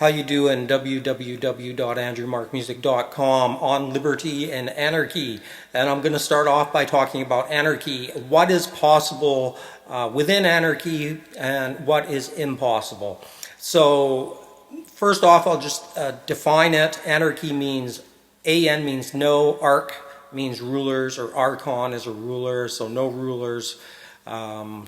How you doing? www.andrewmarkmusic.com on liberty and anarchy. And I'm going to start off by talking about anarchy. What is possible within anarchy and what is impossible. So first off, I'll just define it. Anarchy means, AN means no, arc means rulers, or archon is a ruler, so no rulers. Anarchy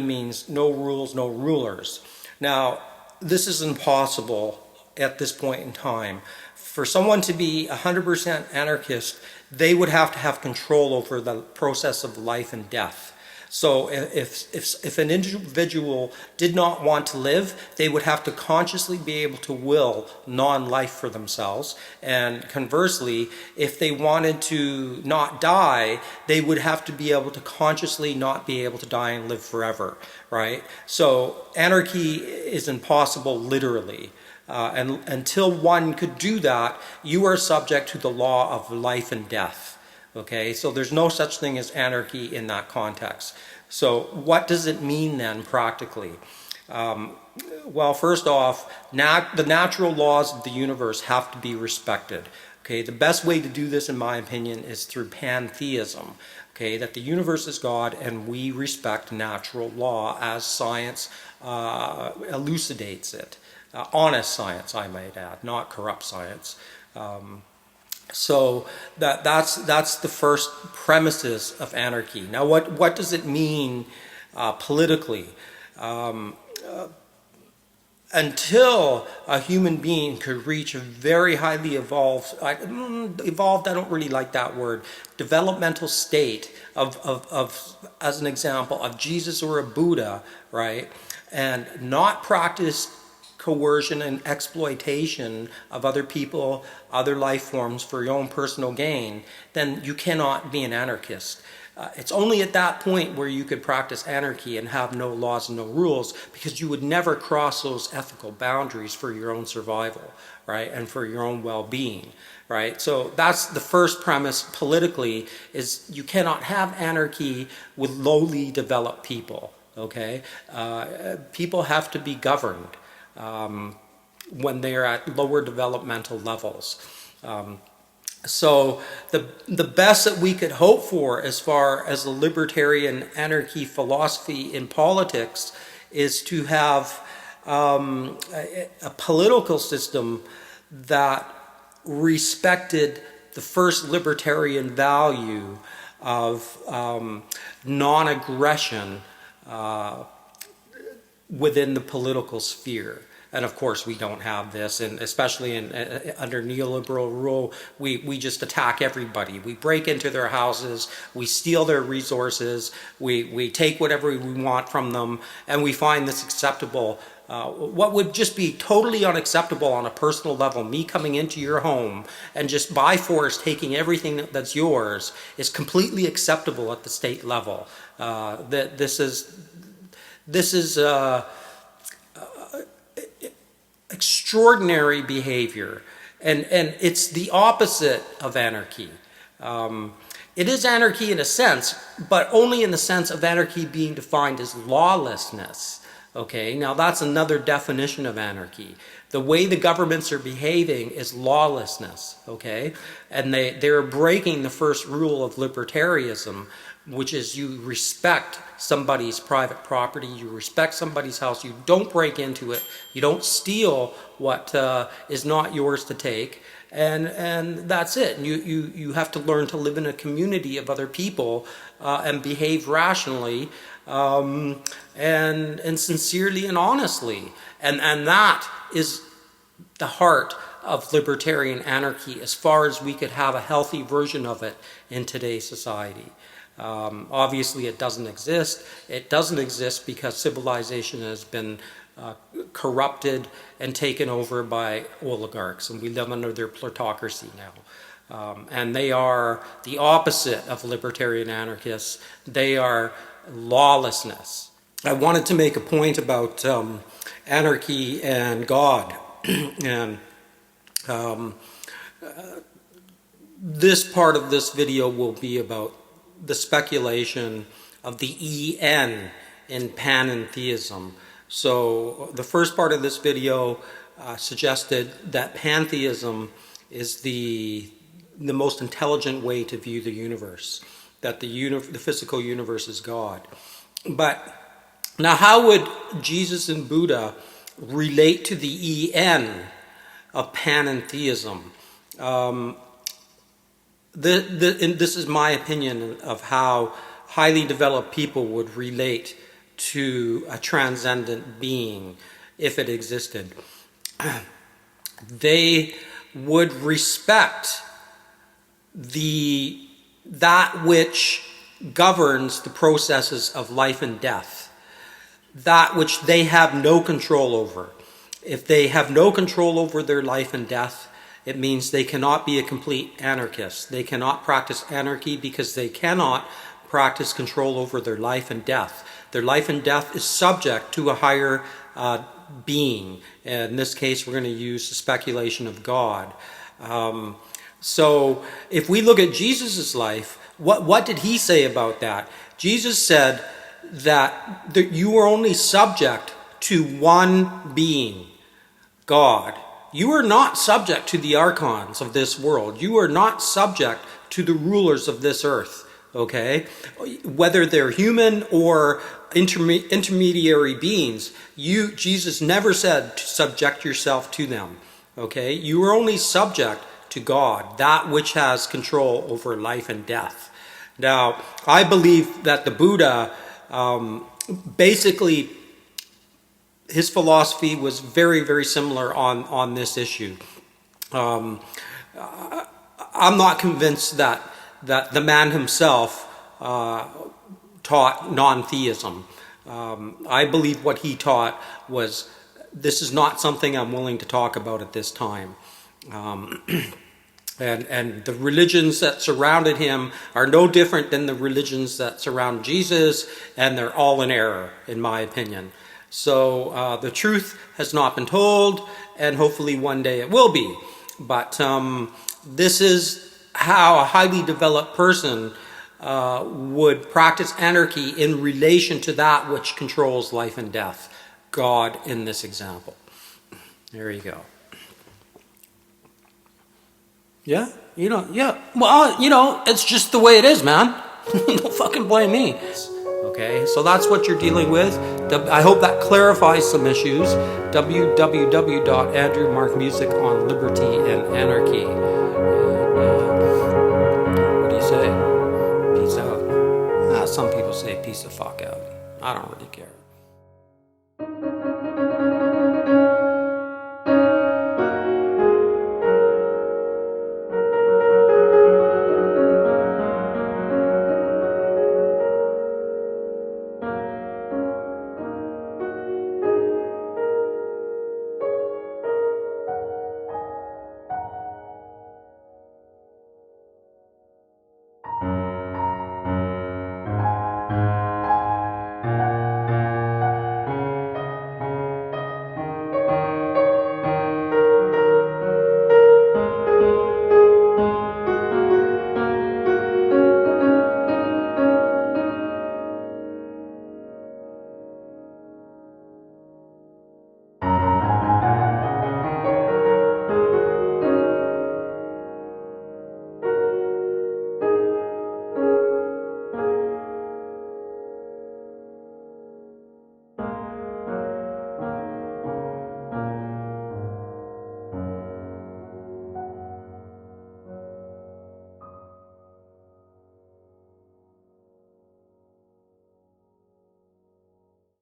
means no rules, no rulers. Now, this is impossible at this point in time. For someone to be 100% anarchist, they would have to have control over the process of life and death. So if an individual did not want to live, they would have to consciously be able to will non-life for themselves. And conversely, if they wanted to not die, they would have to be able to consciously not be able to die and live forever, right? So anarchy is impossible literally. And until one could do that, you are subject to the law of life and death. Okay, so there's no such thing as anarchy in that context. So what does it mean then practically? Well, first off, the natural laws of the universe have to be respected. Okay, the best way to do this, in my opinion, is through pantheism. Okay, that the universe is God and we respect natural law as science elucidates it. Honest science, I might add, not corrupt science. So that's the first premises of anarchy. Now, what does it mean politically? Until a human being could reach a very highly evolved, I don't really like that word, developmental state of as an example, of Jesus or a Buddha, right? And not practice coercion and exploitation of other people, other life forms for your own personal gain, then you cannot be an anarchist. It's only at that point where you could practice anarchy and have no laws and no rules, because you would never cross those ethical boundaries for your own survival, right, and for your own well-being, right? So that's the first premise politically, is you cannot have anarchy with lowly developed people, okay? People have to be governed when they're at lower developmental levels. So the best that we could hope for as far as the libertarian anarchy philosophy in politics is to have a political system that respected the first libertarian value of non-aggression within the political sphere. And of course we don't have this, and especially under neoliberal rule, we just attack everybody. We break into their houses, we steal their resources, we take whatever we want from them, and we find this acceptable. What would just be totally unacceptable on a personal level, me coming into your home and just by force taking everything that's yours, is completely acceptable at the state level. This is extraordinary behavior, and it's the opposite of anarchy. It is anarchy in a sense, but only in the sense of anarchy being defined as lawlessness. Okay, now that's another definition of anarchy. The way the governments are behaving is lawlessness, okay? And they're breaking the first rule of libertarianism, which is you respect somebody's private property, you respect somebody's house, you don't break into it, you don't steal what is not yours to take, and that's it. And you have to learn to live in a community of other people and behave rationally and sincerely and honestly. And that is the heart of libertarian anarchy, as far as we could have a healthy version of it in today's society. Obviously it doesn't exist. It doesn't exist because civilization has been corrupted and taken over by oligarchs, and we live under their plutocracy now. And they are the opposite of libertarian anarchists. They are lawlessness. I wanted to make a point about anarchy and God. And this part of this video will be about the speculation of the EN in panentheism. So the first part of this video suggested that pantheism is the most intelligent way to view the universe, that the physical universe is God. But now how would Jesus and Buddha relate to the EN of panentheism? This is my opinion of how highly developed people would relate to a transcendent being if it existed. They would respect that which governs the processes of life and death, that which they have no control over. If they have no control over their life and death, it means they cannot be a complete anarchist. They cannot practice anarchy because they cannot practice control over their life and death. Their life and death is subject to a higher being. And in this case, we're going to use the speculation of God. So if we look at Jesus' life, what did he say about that? Jesus said that you are only subject to one being, God. You are not subject to the archons of this world. You are not subject to the rulers of this earth, okay? Whether they're human or intermediary beings, Jesus never said to subject yourself to them, okay? You are only subject to God, that which has control over life and death. Now, I believe that the Buddha, basically, his philosophy was very, very similar on this issue. I'm not convinced that the man himself taught non-theism. I believe what he taught was, this is not something I'm willing to talk about at this time. And the religions that surrounded him are no different than the religions that surround Jesus, and they're all in error, in my opinion. So the truth has not been told, and hopefully one day it will be. But this is how a highly developed person would practice anarchy in relation to that which controls life and death, God in this example. There you go. Yeah? Well, it's just the way it is, man. Don't fucking blame me. Okay, so that's what you're dealing with. I hope that clarifies some issues. www.andrewmarkmusic on liberty and anarchy. What do you say? Peace out. Some people say peace the fuck out. I don't really care.